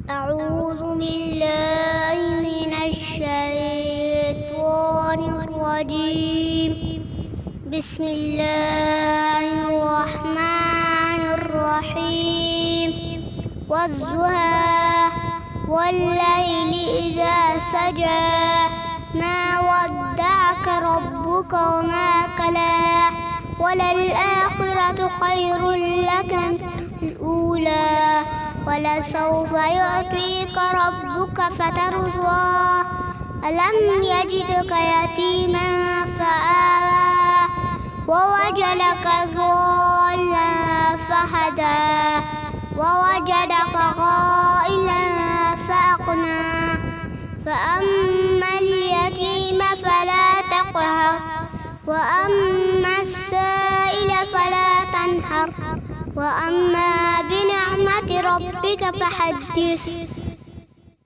أعوذ بالله من الشيطان الرجيم. بسم الله الرحمن الرحيم. والضحى والليل إذا سجى ما ودعك ربك وما قلى وللآخرة خير لك من الأولى ولسوف يعطيك ربك فترضى ألم يجدك يتيما فآوى ووجدك ضالا فهدى ووجدك عائلا فأغنى فأما اليتيم فلا تقهر وأما السائل فلا تنهر وأما بنعمة ربك فحدث.